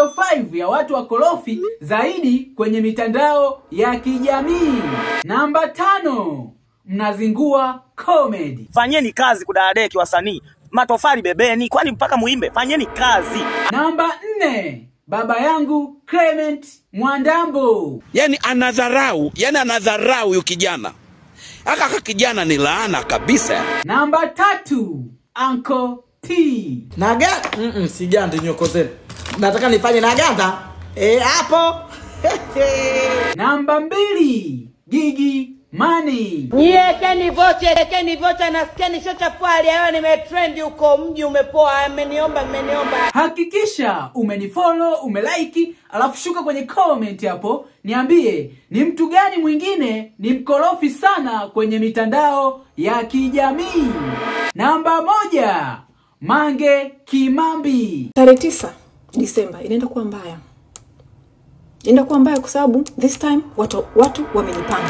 top 5 ya watu wakorofi zaidi kwenye mitandao ya kijamii. Namba 5, mnazingua comedy. Fanyeni kazi kudadeki wasanii. Matofali bebeni, kwani mpaka muimbe? Fanyeni kazi. Namba 4, baba yangu Clement Mwandambo. Yani anadharau yu kijana. Aka kijana ni laana kabisa. Namba 3, Uncle T. Sigandi nyoko zenu. Nataka nifanye na ganda. Hapo. Namba 2, Gigi Money. Keni vocha na skeni shota pale leo nimetrend huko mji umepoa ameniomba. Hakikisha umenifollow, umelike, alafu shuka kwenye comment hapo niambie ni mtu gani mwingine ni mkorofi sana kwenye mitandao ya kijamii. Namba 1, Mange Kimambi. Tarehe 9 Disemba inaenda kuwa mbaya. Inaenda kuwa mbaya kwa sababu this time watu wamenipanga.